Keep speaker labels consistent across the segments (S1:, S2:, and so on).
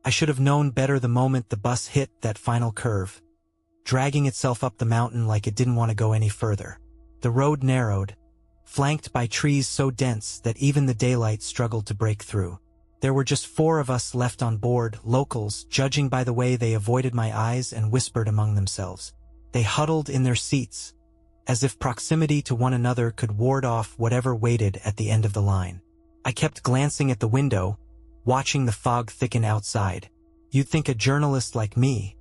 S1: I should have known better the moment the bus hit that final curve, dragging itself up the mountain like it didn't want to go any further. The road narrowed, flanked by trees so dense that even the daylight struggled to break through. There were just 4 of us left on board, locals, judging by the way they avoided my eyes and whispered among themselves. They huddled in their seats, as if proximity to one another could ward off whatever waited at the end of the line. I kept glancing at the window, watching the fog thicken outside. You'd think a journalist like me,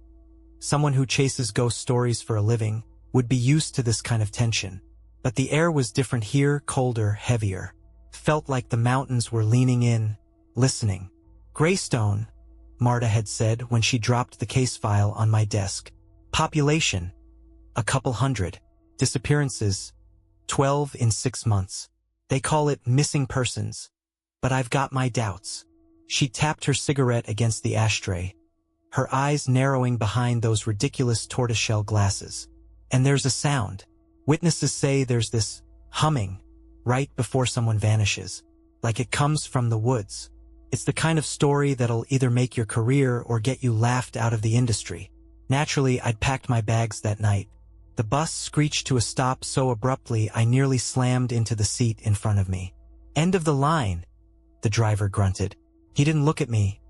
S1: someone who chases ghost stories for a living, would be used to this kind of tension. But the air was different here, colder, heavier. Felt like the mountains were leaning in, listening. Greystone, Marta had said when she dropped the case file on my desk. Population, a couple hundred. Disappearances, 12 in 6 months. They call it missing persons. But I've got my doubts. She tapped her cigarette against the ashtray, her eyes narrowing behind those ridiculous tortoiseshell glasses. And there's a sound. Witnesses say there's this humming right before someone vanishes, like it comes from the woods. It's the kind of story that'll either make your career or get you laughed out of the industry. Naturally, I'd packed my bags that night. The bus screeched to a stop so abruptly I nearly slammed into the seat in front of me. End of the line, the driver grunted. He didn't look at me,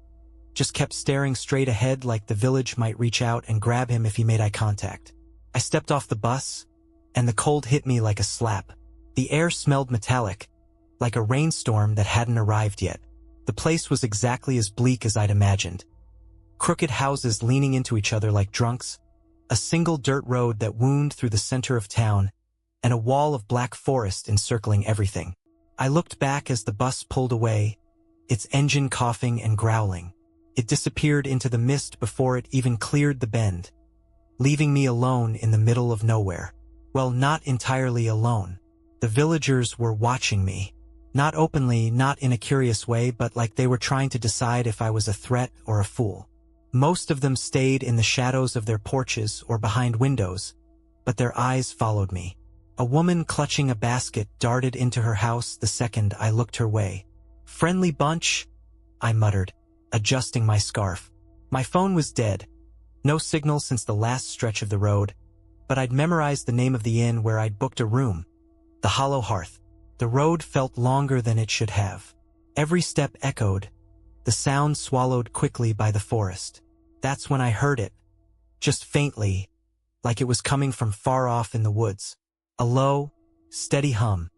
S1: just kept staring straight ahead like the village might reach out and grab him if he made eye contact. I stepped off the bus, and the cold hit me like a slap. The air smelled metallic, like a rainstorm that hadn't arrived yet. The place was exactly as bleak as I'd imagined. Crooked houses leaning into each other like drunks, a single dirt road that wound through the center of town, and a wall of black forest encircling everything. I looked back as the bus pulled away, its engine coughing and growling. It disappeared into the mist before it even cleared the bend, leaving me alone in the middle of nowhere. Well, not entirely alone. The villagers were watching me. Not openly, not in a curious way, but like they were trying to decide if I was a threat or a fool. Most of them stayed in the shadows of their porches or behind windows, but their eyes followed me. A woman clutching a basket darted into her house the second I looked her way. Friendly bunch, I muttered, adjusting my scarf. My phone was dead. No signal since the last stretch of the road, but I'd memorized the name of the inn where I'd booked a room. The Hollow Hearth. The road felt longer than it should have. Every step echoed, the sound swallowed quickly by the forest. That's when I heard it, just faintly, like it was coming from far off in the woods. A low, steady hum,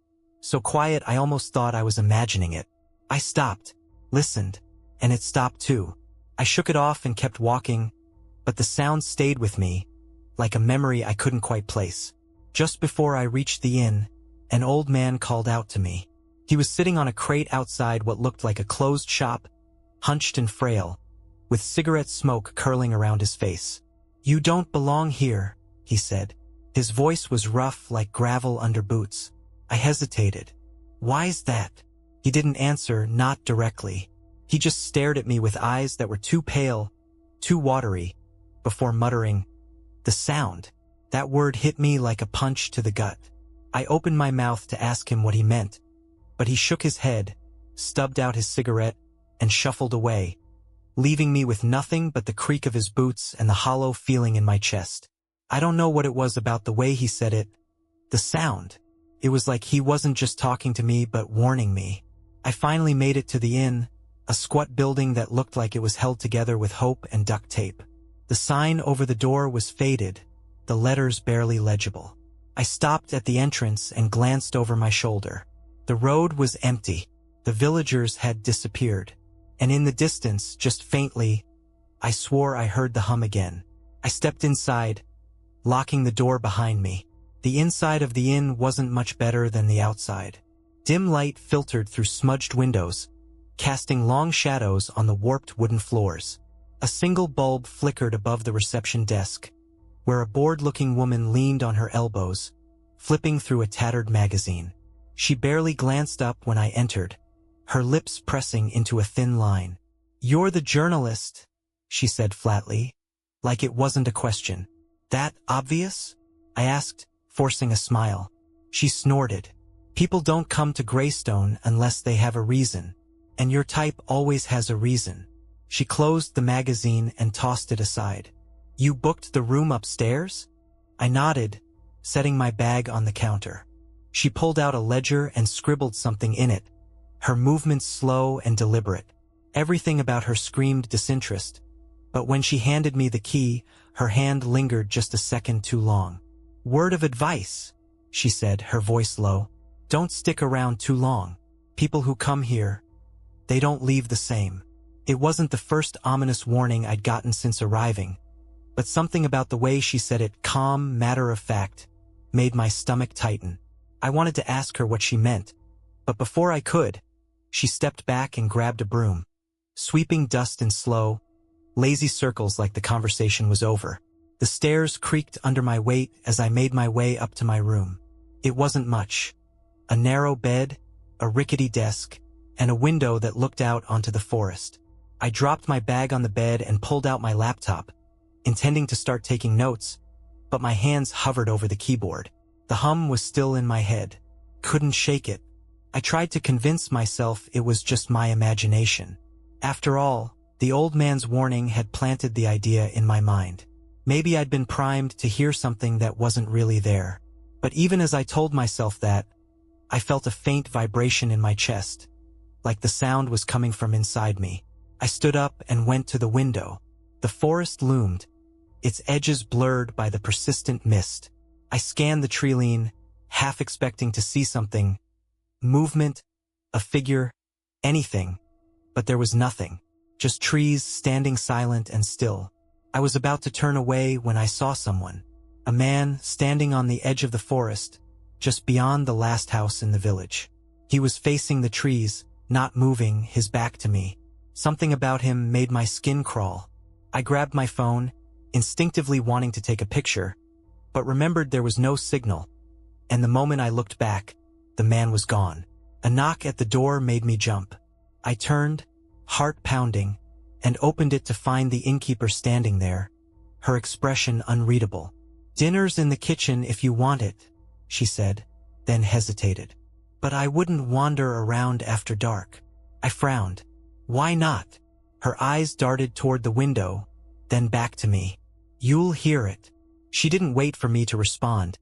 S1: so quiet I almost thought I was imagining it. I stopped, listened, and it stopped too. I shook it off and kept walking, but the sound stayed with me, like a memory I couldn't quite place. Just before I reached the inn, an old man called out to me. He was sitting on a crate outside what looked like a closed shop, hunched and frail, with cigarette smoke curling around his face. "You don't belong here," he said. His voice was rough like gravel under boots. I hesitated. "Why's that?" He didn't answer, not directly. He just stared at me with eyes that were too pale, too watery, before muttering, "The sound." That word hit me like a punch to the gut. I opened my mouth to ask him what he meant, but he shook his head, stubbed out his cigarette, and shuffled away, leaving me with nothing but the creak of his boots and the hollow feeling in my chest. I don't know what it was about the way he said it. The sound. It was like he wasn't just talking to me but warning me. I finally made it to the inn, a squat building that looked like it was held together with hope and duct tape. The sign over the door was faded, the letters barely legible. I stopped at the entrance and glanced over my shoulder. The road was empty. The villagers had disappeared. And in the distance, just faintly, I swore I heard the hum again. I stepped inside, locking the door behind me. The inside of the inn wasn't much better than the outside. Dim light filtered through smudged windows, casting long shadows on the warped wooden floors. A single bulb flickered above the reception desk, where a bored-looking woman leaned on her elbows, flipping through a tattered magazine. She barely glanced up when I entered, her lips pressing into a thin line. "You're the journalist," she said flatly, like it wasn't a question. "That obvious?" I asked, forcing a smile. She snorted. "People don't come to Greystone unless they have a reason, and your type always has a reason." She closed the magazine and tossed it aside. "You booked the room upstairs?" I nodded, setting my bag on the counter. She pulled out a ledger and scribbled something in it, her movements slow and deliberate. Everything about her screamed disinterest, but when she handed me the key, her hand lingered just a second too long. "Word of advice," she said, her voice low. "Don't stick around too long. People who come here, they don't leave the same." It wasn't the first ominous warning I'd gotten since arriving, but something about the way she said it, calm, matter-of-fact, made my stomach tighten. I wanted to ask her what she meant, but before I could, she stepped back and grabbed a broom, sweeping dust in slow, lazy circles like the conversation was over. The stairs creaked under my weight as I made my way up to my room. It wasn't much. A narrow bed, a rickety desk, and a window that looked out onto the forest. I dropped my bag on the bed and pulled out my laptop, intending to start taking notes, but my hands hovered over the keyboard. The hum was still in my head. Couldn't shake it. I tried to convince myself it was just my imagination. After all, the old man's warning had planted the idea in my mind. Maybe I'd been primed to hear something that wasn't really there. But even as I told myself that, I felt a faint vibration in my chest, like the sound was coming from inside me. I stood up and went to the window. The forest loomed, its edges blurred by the persistent mist. I scanned the treeline, half expecting to see something, movement, a figure, anything, but there was nothing, just trees standing silent and still. I was about to turn away when I saw someone, a man standing on the edge of the forest, just beyond the last house in the village. He was facing the trees, not moving, his back to me. Something about him made my skin crawl. I grabbed my phone, instinctively wanting to take a picture, but remembered there was no signal, and the moment I looked back, the man was gone. A knock at the door made me jump. I turned, heart pounding, and opened it to find the innkeeper standing there, her expression unreadable. "Dinner's in the kitchen if you want it," she said, then hesitated. "But I wouldn't wander around after dark." I frowned. "Why not?" Her eyes darted toward the window, then back to me. "You'll hear it." She didn't wait for me to respond,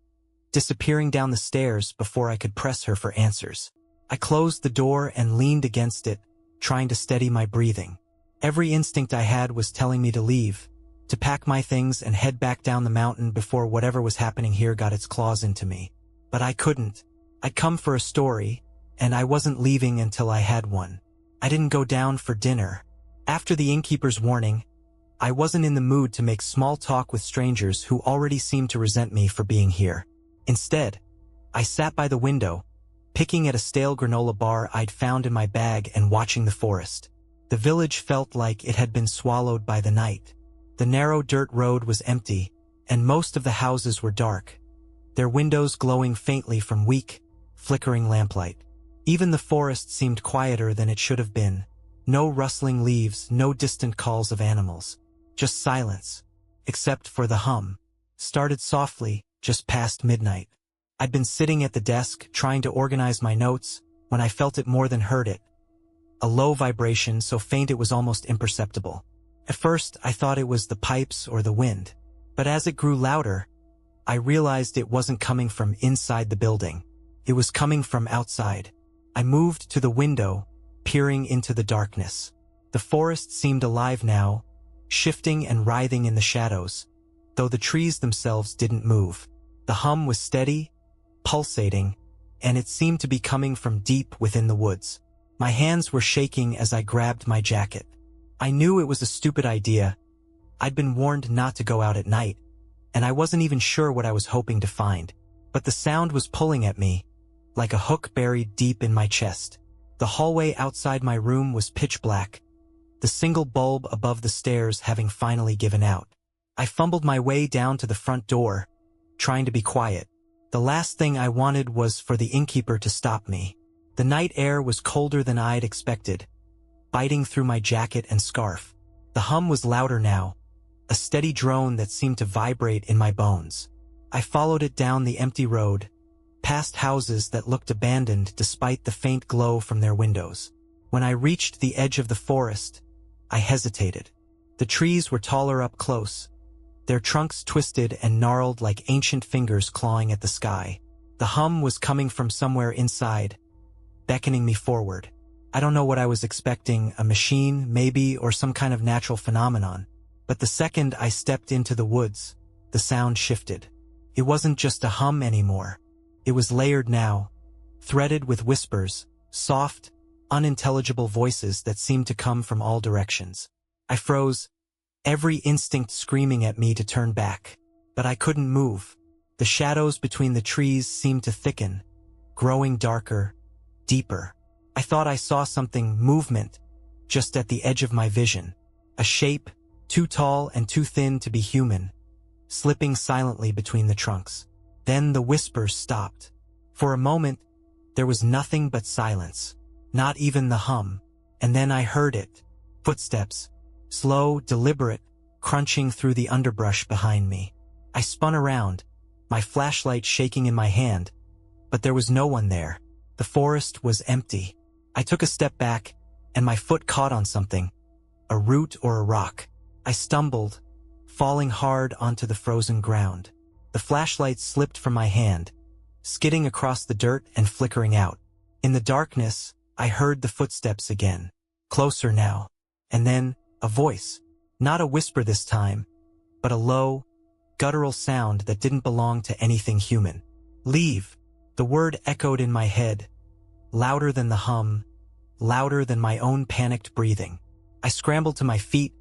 S1: disappearing down the stairs before I could press her for answers. I closed the door and leaned against it, trying to steady my breathing. Every instinct I had was telling me to leave, to pack my things and head back down the mountain before whatever was happening here got its claws into me. But I couldn't. I'd come for a story, and I wasn't leaving until I had one. I didn't go down for dinner. After the innkeeper's warning, I wasn't in the mood to make small talk with strangers who already seemed to resent me for being here. Instead, I sat by the window, picking at a stale granola bar I'd found in my bag and watching the forest. The village felt like it had been swallowed by the night. The narrow dirt road was empty, and most of the houses were dark, their windows glowing faintly from weak, flickering lamplight. Even the forest seemed quieter than it should have been. No rustling leaves, no distant calls of animals. Just silence, except for the hum. Started softly, just past midnight. I'd been sitting at the desk, trying to organize my notes, when I felt it more than heard it. A low vibration so faint it was almost imperceptible. At first, I thought it was the pipes or the wind. But as it grew louder, I realized it wasn't coming from inside the building. It was coming from outside. I moved to the window, peering into the darkness. The forest seemed alive now, shifting and writhing in the shadows, though the trees themselves didn't move. The hum was steady, pulsating, and it seemed to be coming from deep within the woods. My hands were shaking as I grabbed my jacket. I knew it was a stupid idea. I'd been warned not to go out at night, and I wasn't even sure what I was hoping to find. But the sound was pulling at me, like a hook buried deep in my chest. The hallway outside my room was pitch black, the single bulb above the stairs having finally given out. I fumbled my way down to the front door, trying to be quiet. The last thing I wanted was for the innkeeper to stop me. The night air was colder than I'd expected, biting through my jacket and scarf. The hum was louder now, a steady drone that seemed to vibrate in my bones. I followed it down the empty road, past houses that looked abandoned despite the faint glow from their windows. When I reached the edge of the forest, I hesitated. The trees were taller up close, their trunks twisted and gnarled like ancient fingers clawing at the sky. The hum was coming from somewhere inside, beckoning me forward. I don't know what I was expecting, a machine, maybe, or some kind of natural phenomenon. But the second I stepped into the woods, the sound shifted. It wasn't just a hum anymore. It was layered now, threaded with whispers, soft, unintelligible voices that seemed to come from all directions. I froze, every instinct screaming at me to turn back. But I couldn't move. The shadows between the trees seemed to thicken, growing darker, deeper. I thought I saw something, movement, just at the edge of my vision. A shape, too tall and too thin to be human, slipping silently between the trunks. Then the whispers stopped. For a moment, there was nothing but silence, not even the hum. And then I heard it. Footsteps, slow, deliberate, crunching through the underbrush behind me. I spun around, my flashlight shaking in my hand, but there was no one there. The forest was empty. I took a step back, and my foot caught on something, a root or a rock. I stumbled, falling hard onto the frozen ground. The flashlight slipped from my hand, skidding across the dirt and flickering out. In the darkness, I heard the footsteps again, closer now. And then, a voice. Not a whisper this time, but a low, guttural sound that didn't belong to anything human. Leave. The word echoed in my head, louder than the hum, louder than my own panicked breathing. I scrambled to my feet,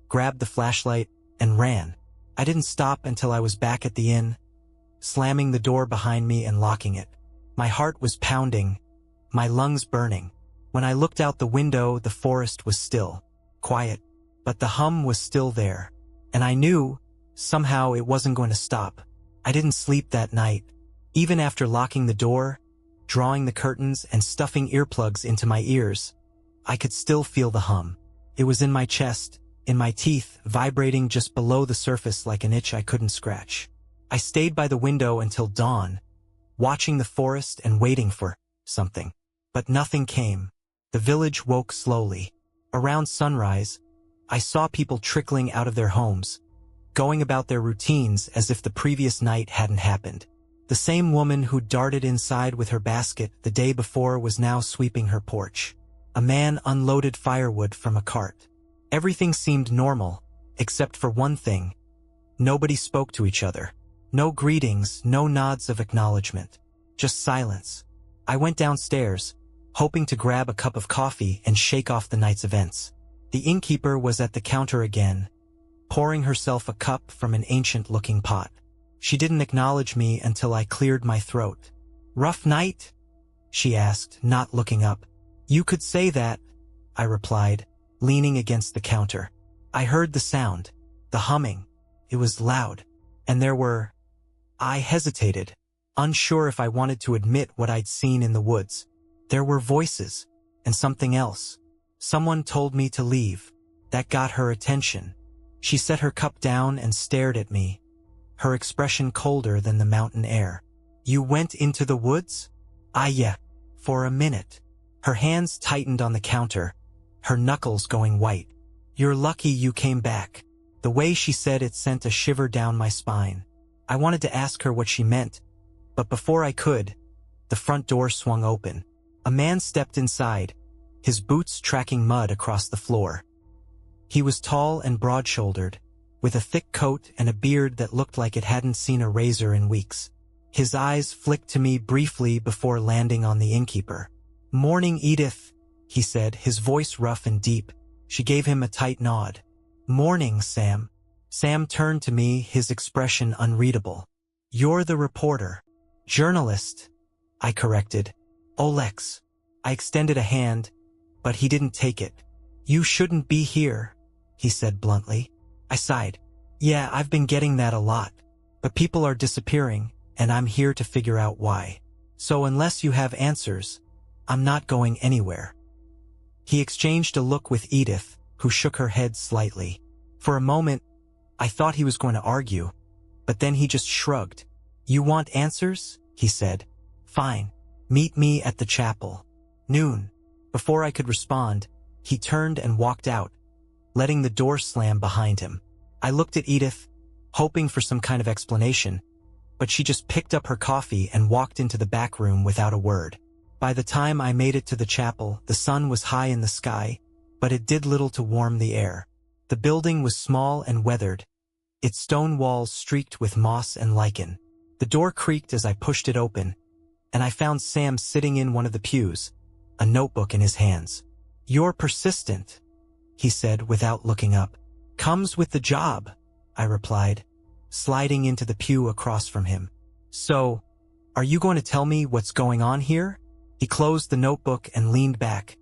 S1: grabbed the flashlight, and ran. I didn't stop until I was back at the inn, slamming the door behind me and locking it. My heart was pounding, my lungs burning. When I looked out the window, the forest was still, quiet, but the hum was still there. And I knew, somehow, it wasn't going to stop. I didn't sleep that night. Even after locking the door, drawing the curtains, and stuffing earplugs into my ears, I could still feel the hum. It was in my chest, in my teeth, vibrating just below the surface like an itch I couldn't scratch. I stayed by the window until dawn, watching the forest and waiting for something. But nothing came. The village woke slowly. Around sunrise, I saw people trickling out of their homes, going about their routines as if the previous night hadn't happened. The same woman who darted inside with her basket the day before was now sweeping her porch. A man unloaded firewood from a cart. Everything seemed normal, except for one thing. Nobody spoke to each other. No greetings, no nods of acknowledgement. Just silence. I went downstairs, hoping to grab a cup of coffee and shake off the night's events. The innkeeper was at the counter again, pouring herself a cup from an ancient-looking pot. She didn't acknowledge me until I cleared my throat. "Rough night?" she asked, not looking up. "You could say that," I replied, leaning against the counter. I heard the sound, the humming. It was loud, and there were... I hesitated, unsure if I wanted to admit what I'd seen in the woods. There were voices, and something else. Someone told me to leave. That got her attention. She set her cup down and stared at me, her expression colder than the mountain air. "You went into the woods?" Yeah, for a minute." Her hands tightened on the counter, her knuckles going white. "You're lucky you came back." The way she said it sent a shiver down my spine. I wanted to ask her what she meant, but before I could, the front door swung open. A man stepped inside, his boots tracking mud across the floor. He was tall and broad-shouldered, with a thick coat and a beard that looked like it hadn't seen a razor in weeks. His eyes flicked to me briefly before landing on the innkeeper. "Morning, Edith," he said, his voice rough and deep. She gave him a tight nod. "Morning, Sam." Sam turned to me, his expression unreadable. "You're the reporter." "Journalist," I corrected. "Olex." I extended a hand, but he didn't take it. "You shouldn't be here," he said bluntly. I sighed. "Yeah, I've been getting that a lot. But people are disappearing, and I'm here to figure out why. So unless you have answers, I'm not going anywhere." He exchanged a look with Edith, who shook her head slightly. For a moment, I thought he was going to argue, but then he just shrugged. "You want answers?" he said. "Fine. Meet me at the chapel. Noon." Before I could respond, he turned and walked out, letting the door slam behind him. I looked at Edith, hoping for some kind of explanation, but she just picked up her coffee and walked into the back room without a word. By the time I made it to the chapel, the sun was high in the sky, but it did little to warm the air. The building was small and weathered, its stone walls streaked with moss and lichen. The door creaked as I pushed it open, and I found Sam sitting in one of the pews, a notebook in his hands. "You're persistent," he said without looking up. "Comes with the job," I replied, sliding into the pew across from him. "So, are you going to tell me what's going on here?" He closed the notebook and leaned back,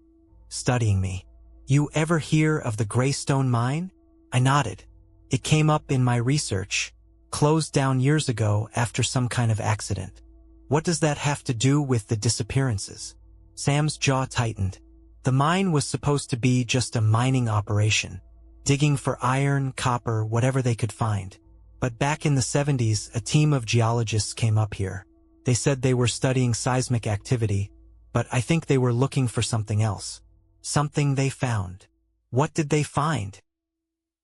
S1: studying me. "You ever hear of the Greystone mine?" I nodded. "It came up in my research. Closed down years ago after some kind of accident." "What does that have to do with the disappearances?" Sam's jaw tightened. The mine was supposed to be just a mining operation, digging for iron, copper, whatever they could find. But back in the 70s, a team of geologists came up here. They said they were studying seismic activity, but I think they were looking for something else. Something they found. What did they find?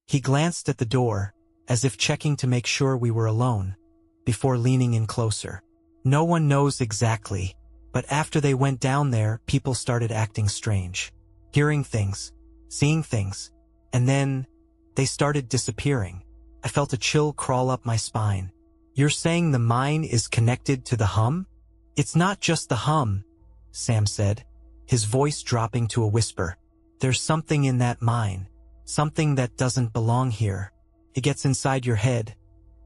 S1: He glanced at the door, as if checking to make sure we were alone, before leaning in closer. "No one knows exactly, but after they went down there, people started acting strange. Hearing things, seeing things, and then they started disappearing." I felt a chill crawl up my spine. "You're saying the mine is connected to the hum?" "It's not just the hum," Sam said, his voice dropping to a whisper. "There's something in that mine, something that doesn't belong here. It gets inside your head,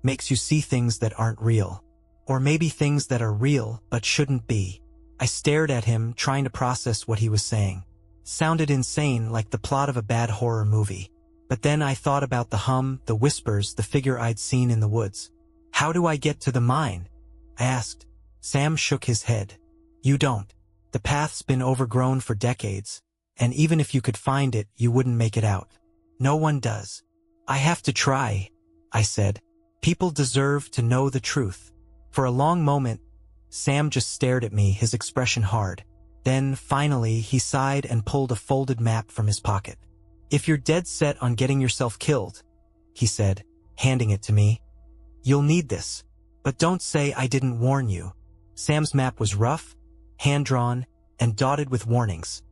S1: makes you see things that aren't real. Or maybe things that are real but shouldn't be." I stared at him, trying to process what he was saying. Sounded insane, like the plot of a bad horror movie. But then I thought about the hum, the whispers, the figure I'd seen in the woods. "How do I get to the mine?" I asked. Sam shook his head. "You don't. The path's been overgrown for decades, and even if you could find it, you wouldn't make it out. No one does." "I have to try," I said. "People deserve to know the truth." For a long moment, Sam just stared at me, his expression hard. Then, finally, he sighed and pulled a folded map from his pocket. "If you're dead set on getting yourself killed," he said, handing it to me, "you'll need this. But don't say I didn't warn you." Sam's map was rough, hand-drawn, and dotted with warnings.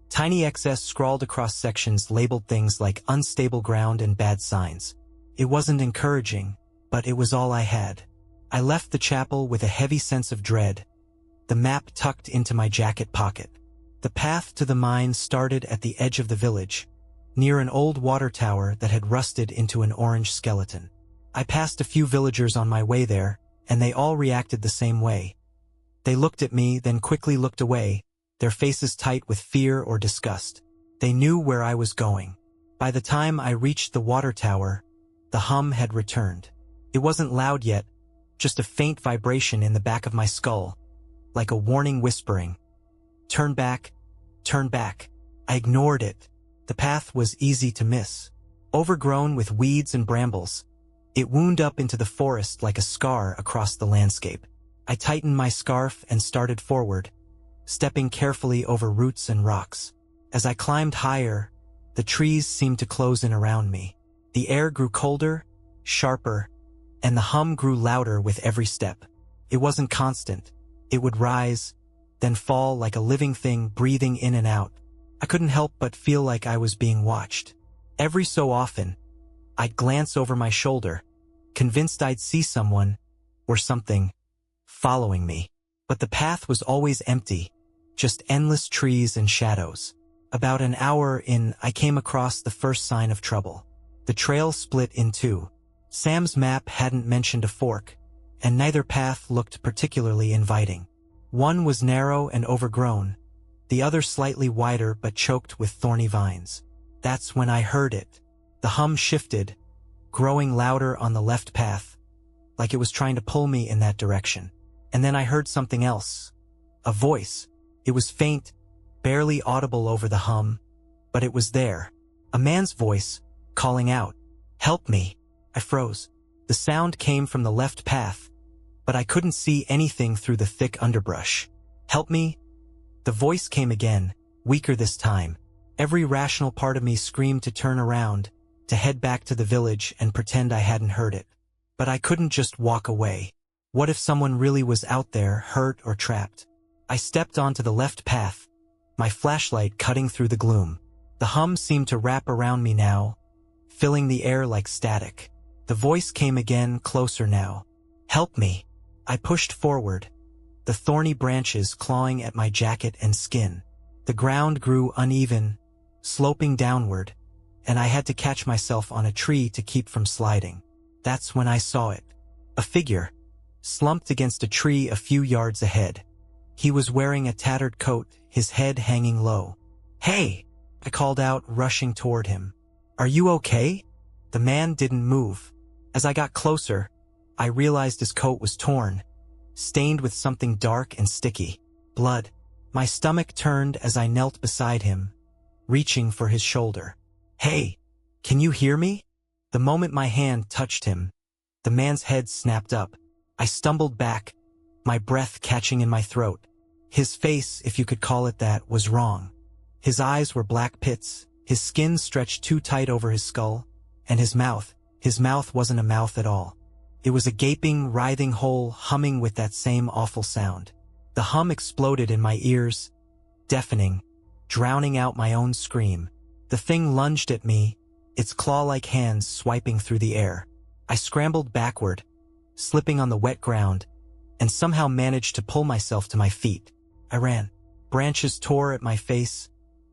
S1: Tiny XS scrawled across sections labeled things like unstable ground and bad signs. It wasn't encouraging, but it was all I had. I left the chapel with a heavy sense of dread, the map tucked into my jacket pocket. The path to the mine started at the edge of the village, near an old water tower that had rusted into an orange skeleton. I passed a few villagers on my way there, and they all reacted the same way. They looked at me, then quickly looked away, their faces tight with fear or disgust. They knew where I was going. By the time I reached the water tower, the hum had returned. It wasn't loud yet, just a faint vibration in the back of my skull, like a warning whispering. "Turn back, turn back." I ignored it. The path was easy to miss. Overgrown with weeds and brambles, it wound up into the forest like a scar across the landscape. I tightened my scarf and started forward, stepping carefully over roots and rocks. As I climbed higher, the trees seemed to close in around me. The air grew colder, sharper, and the hum grew louder with every step. It wasn't constant. It would rise, then fall like a living thing breathing in and out. I couldn't help but feel like I was being watched. Every so often, I'd glance over my shoulder, convinced I'd see someone, or something, following me. But the path was always empty, just endless trees and shadows. About an hour in, I came across the first sign of trouble. The trail split in two. Sam's map hadn't mentioned a fork, and neither path looked particularly inviting. One was narrow and overgrown, the other slightly wider but choked with thorny vines. That's when I heard it. The hum shifted, growing louder on the left path, like it was trying to pull me in that direction. And then I heard something else. A voice. It was faint, barely audible over the hum, but it was there. A man's voice, calling out, "Help me." I froze. The sound came from the left path, but I couldn't see anything through the thick underbrush. "Help me?" The voice came again, weaker this time, Every rational part of me screamed to turn around, to head back to the village and pretend I hadn't heard it. But I couldn't just walk away. What if someone really was out there, hurt or trapped? I stepped onto the left path, my flashlight cutting through the gloom. The hum seemed to wrap around me now, filling the air like static. The voice came again, closer now. "Help me." I pushed forward, the thorny branches clawing at my jacket and skin. The ground grew uneven, sloping downward, and I had to catch myself on a tree to keep from sliding. That's when I saw it. A figure, slumped against a tree a few yards ahead. He was wearing a tattered coat, his head hanging low. "Hey!" I called out, rushing toward him. "Are you okay?" The man didn't move. As I got closer, I realized his coat was torn, stained with something dark and sticky. Blood. My stomach turned as I knelt beside him, reaching for his shoulder. "Hey, can you hear me?" The moment my hand touched him, the man's head snapped up. I stumbled back, my breath catching in my throat. His face, if you could call it that, was wrong. His eyes were black pits, his skin stretched too tight over his skull, and his mouth wasn't a mouth at all. It was a gaping, writhing hole humming with that same awful sound. The hum exploded in my ears, deafening, drowning out my own scream. The thing lunged at me, its claw-like hands swiping through the air. I scrambled backward, slipping on the wet ground, and somehow managed to pull myself to my feet. I ran. Branches tore at my face,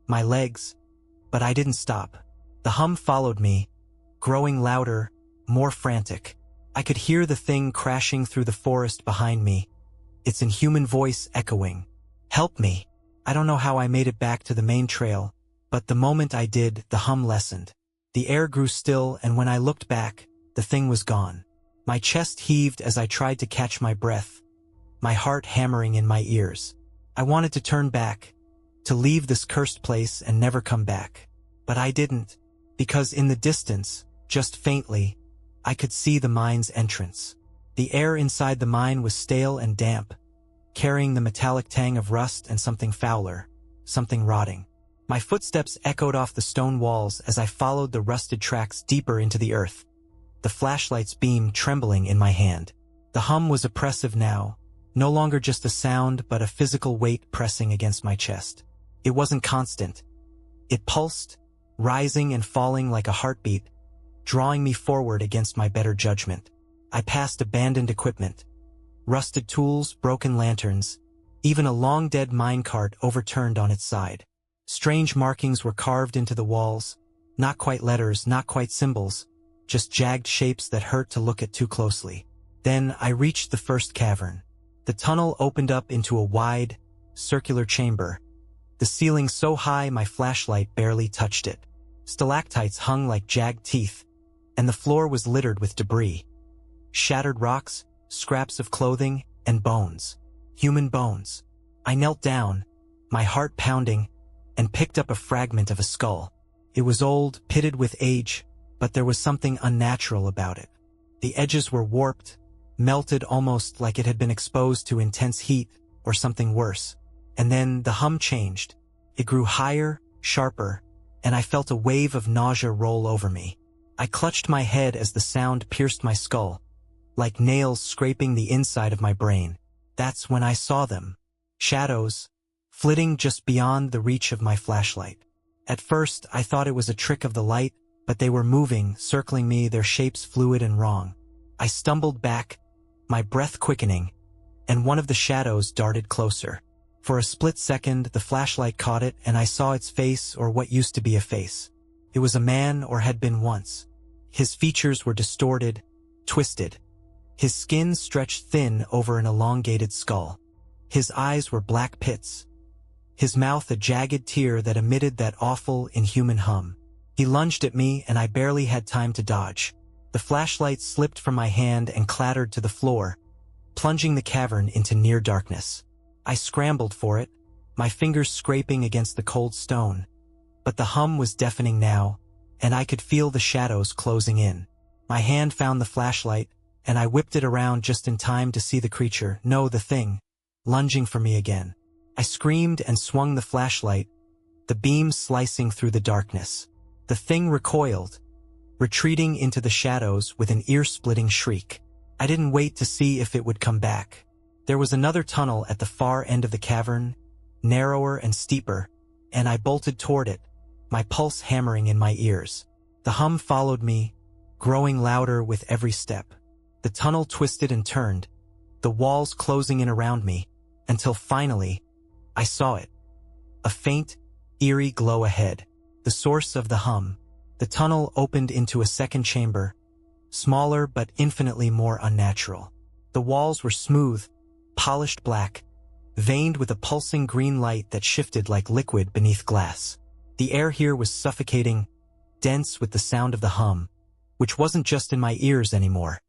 S1: my legs, but I didn't stop. The hum followed me, growing louder, more frantic. I could hear the thing crashing through the forest behind me, its inhuman voice echoing. "Help me." I don't know how I made it back to the main trail, but the moment I did, the hum lessened. The air grew still, and when I looked back, the thing was gone. My chest heaved as I tried to catch my breath, my heart hammering in my ears. I wanted to turn back, to leave this cursed place and never come back. But I didn't, because in the distance, just faintly, I could see the mine's entrance. The air inside the mine was stale and damp, carrying the metallic tang of rust and something fouler, something rotting. My footsteps echoed off the stone walls as I followed the rusted tracks deeper into the earth, the flashlight's beam trembling in my hand. The hum was oppressive now, no longer just a sound but a physical weight pressing against my chest. It wasn't constant. It pulsed, rising and falling like a heartbeat, drawing me forward against my better judgment. I passed abandoned equipment, rusted tools, broken lanterns, even a long-dead minecart overturned on its side. Strange markings were carved into the walls, not quite letters, not quite symbols, just jagged shapes that hurt to look at too closely. Then I reached the first cavern. The tunnel opened up into a wide, circular chamber, the ceiling so high my flashlight barely touched it. Stalactites hung like jagged teeth, and the floor was littered with debris. Shattered rocks, scraps of clothing, and bones. Human bones. I knelt down, my heart pounding, and picked up a fragment of a skull. It was old, pitted with age, but there was something unnatural about it. The edges were warped, melted almost like it had been exposed to intense heat or something worse. And then the hum changed. It grew higher, sharper, and I felt a wave of nausea roll over me. I clutched my head as the sound pierced my skull, like nails scraping the inside of my brain. That's when I saw them. Shadows, flitting just beyond the reach of my flashlight. At first, I thought it was a trick of the light, but they were moving, circling me, their shapes fluid and wrong. I stumbled back, my breath quickening, and one of the shadows darted closer. For a split second, the flashlight caught it, and I saw its face, or what used to be a face. It was a man, or had been once. His features were distorted, twisted. His skin stretched thin over an elongated skull. His eyes were black pits. His mouth a jagged tear that emitted that awful, inhuman hum. He lunged at me, and I barely had time to dodge. The flashlight slipped from my hand and clattered to the floor, plunging the cavern into near darkness. I scrambled for it, my fingers scraping against the cold stone. But the hum was deafening now, and I could feel the shadows closing in. My hand found the flashlight, and I whipped it around just in time to see the creature, no, the thing, lunging for me again. I screamed and swung the flashlight, the beam slicing through the darkness. The thing recoiled, retreating into the shadows with an ear-splitting shriek. I didn't wait to see if it would come back. There was another tunnel at the far end of the cavern, narrower and steeper, and I bolted toward it, my pulse hammering in my ears. The hum followed me, growing louder with every step. The tunnel twisted and turned, the walls closing in around me, until finally, I saw it. A faint, eerie glow ahead, the source of the hum. The tunnel opened into a second chamber, smaller but infinitely more unnatural. The walls were smooth, polished black, veined with a pulsing green light that shifted like liquid beneath glass. The air here was suffocating, dense with the sound of the hum, which wasn't just in my ears anymore.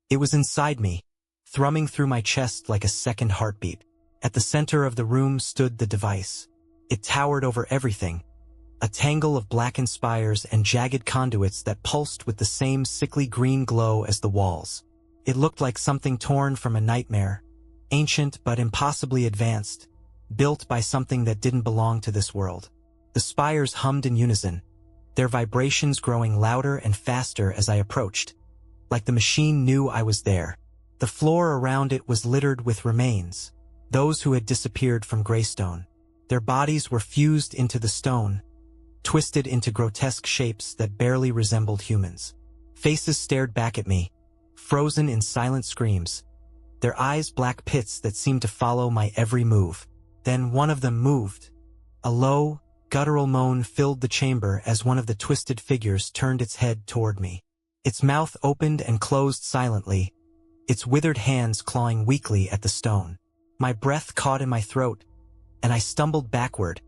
S1: It was inside me, thrumming through my chest like a second heartbeat. At the center of the room stood the device. It towered over everything, a tangle of blackened spires and jagged conduits that pulsed with the same sickly green glow as the walls. It looked like something torn from a nightmare, ancient but impossibly advanced, built by something that didn't belong to this world. The spires hummed in unison, their vibrations growing louder and faster as I approached, like the machine knew I was there. The floor around it was littered with remains, those who had disappeared from Greystone. Their bodies were fused into the stone, twisted into grotesque shapes that barely resembled humans. Faces stared back at me, frozen in silent screams, their eyes black pits that seemed to follow my every move. Then one of them moved. A low, guttural moan filled the chamber as one of the twisted figures turned its head toward me. Its mouth opened and closed silently, its withered hands clawing weakly at the stone. My breath caught in my throat, and I stumbled backward,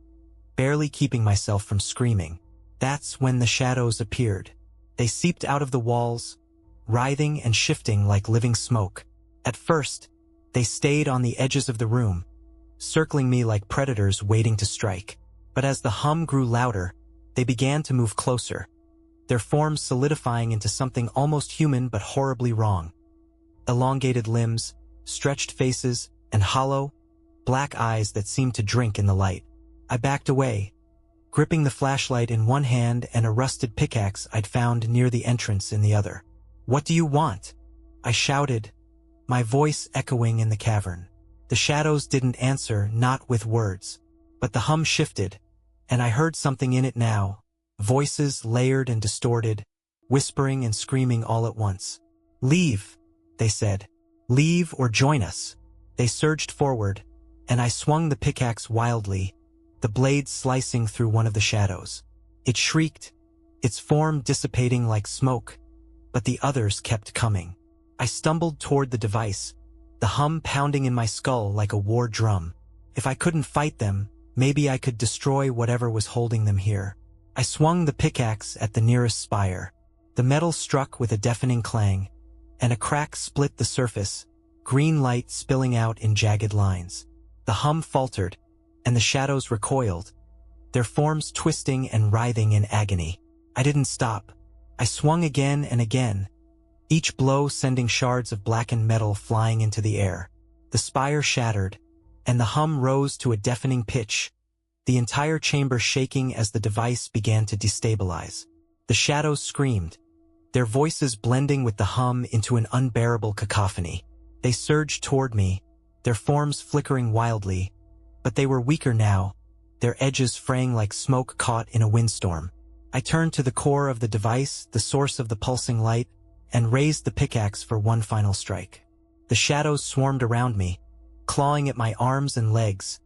S1: barely keeping myself from screaming. That's when the shadows appeared. They seeped out of the walls, writhing and shifting like living smoke. At first, they stayed on the edges of the room, circling me like predators waiting to strike. But as the hum grew louder, they began to move closer, their forms solidifying into something almost human but horribly wrong. Elongated limbs, stretched faces, and hollow, black eyes that seemed to drink in the light. I backed away, gripping the flashlight in one hand and a rusted pickaxe I'd found near the entrance in the other. "What do you want?" I shouted, my voice echoing in the cavern. The shadows didn't answer, not with words. But the hum shifted, and I heard something in it now, voices layered and distorted, whispering and screaming all at once. "Leave," they said. "Leave or join us." They surged forward, and I swung the pickaxe wildly, the blade slicing through one of the shadows. It shrieked, its form dissipating like smoke, but the others kept coming. I stumbled toward the device, the hum pounding in my skull like a war drum. If I couldn't fight them, maybe I could destroy whatever was holding them here. I swung the pickaxe at the nearest spire. The metal struck with a deafening clang, and a crack split the surface, green light spilling out in jagged lines. The hum faltered, and the shadows recoiled, their forms twisting and writhing in agony. I didn't stop. I swung again and again, each blow sending shards of blackened metal flying into the air. The spire shattered, and the hum rose to a deafening pitch, the entire chamber shaking as the device began to destabilize. The shadows screamed, their voices blending with the hum into an unbearable cacophony. They surged toward me, their forms flickering wildly, but they were weaker now, their edges fraying like smoke caught in a windstorm. I turned to the core of the device, the source of the pulsing light, and raised the pickaxe for one final strike. The shadows swarmed around me, clawing at my arms and legs,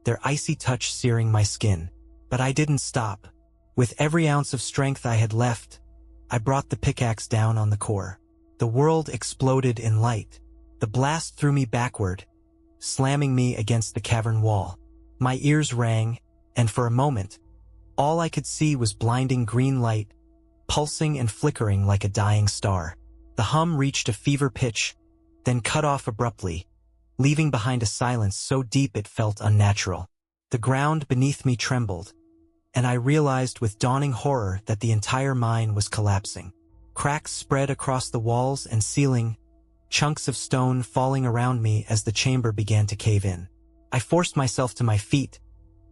S1: their icy touch searing my skin. But I didn't stop. With every ounce of strength I had left, I brought the pickaxe down on the core. The world exploded in light. The blast threw me backward, slamming me against the cavern wall. My ears rang, and for a moment, all I could see was blinding green light, pulsing and flickering like a dying star. The hum reached a fever pitch, then cut off abruptly, leaving behind a silence so deep it felt unnatural. The ground beneath me trembled, and I realized with dawning horror that the entire mine was collapsing. Cracks spread across the walls and ceiling, chunks of stone falling around me as the chamber began to cave in. I forced myself to my feet,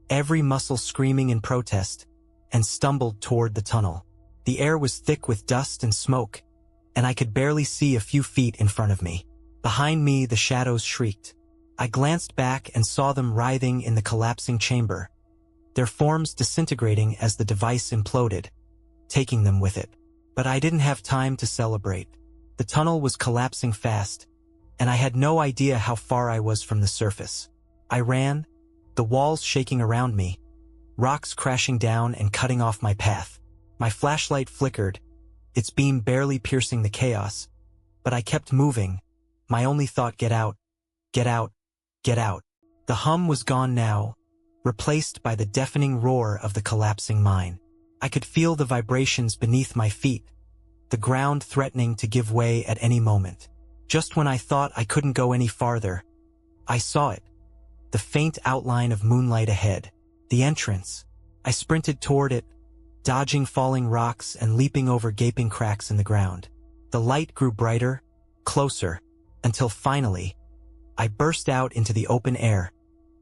S1: every muscle screaming in protest, and stumbled toward the tunnel. The air was thick with dust and smoke, and I could barely see a few feet in front of me. Behind me, the shadows shrieked. I glanced back and saw them writhing in the collapsing chamber, their forms disintegrating as the device imploded, taking them with it. But I didn't have time to celebrate. The tunnel was collapsing fast, and I had no idea how far I was from the surface. I ran, the walls shaking around me, rocks crashing down and cutting off my path. My flashlight flickered, its beam barely piercing the chaos, but I kept moving, my only thought: get out, get out, get out. The hum was gone now, replaced by the deafening roar of the collapsing mine. I could feel the vibrations beneath my feet, the ground threatening to give way at any moment. Just when I thought I couldn't go any farther, I saw it, the faint outline of moonlight ahead, the entrance. I sprinted toward it, dodging falling rocks and leaping over gaping cracks in the ground. The light grew brighter, closer, until finally, I burst out into the open air,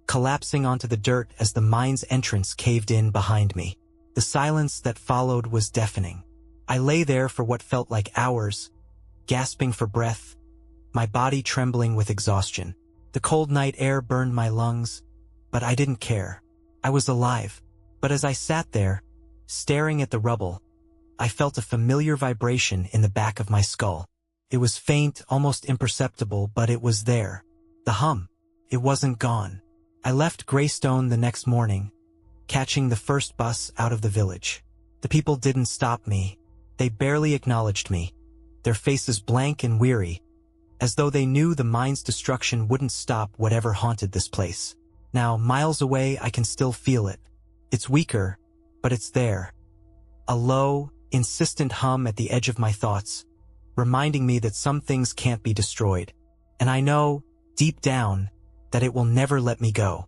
S1: collapsing onto the dirt as the mine's entrance caved in behind me. The silence that followed was deafening. I lay there for what felt like hours, gasping for breath, my body trembling with exhaustion. The cold night air burned my lungs, but I didn't care. I was alive. But as I sat there, staring at the rubble, I felt a familiar vibration in the back of my skull. It was faint, almost imperceptible, but it was there. The hum. It wasn't gone. I left Greystone the next morning, catching the first bus out of the village. The people didn't stop me. They barely acknowledged me, their faces blank and weary, as though they knew the mine's destruction wouldn't stop whatever haunted this place. Now, miles away, I can still feel it. It's weaker, but it's there. A low, insistent hum at the edge of my thoughts, reminding me that some things can't be destroyed. And I know, deep down, that it will never let me go.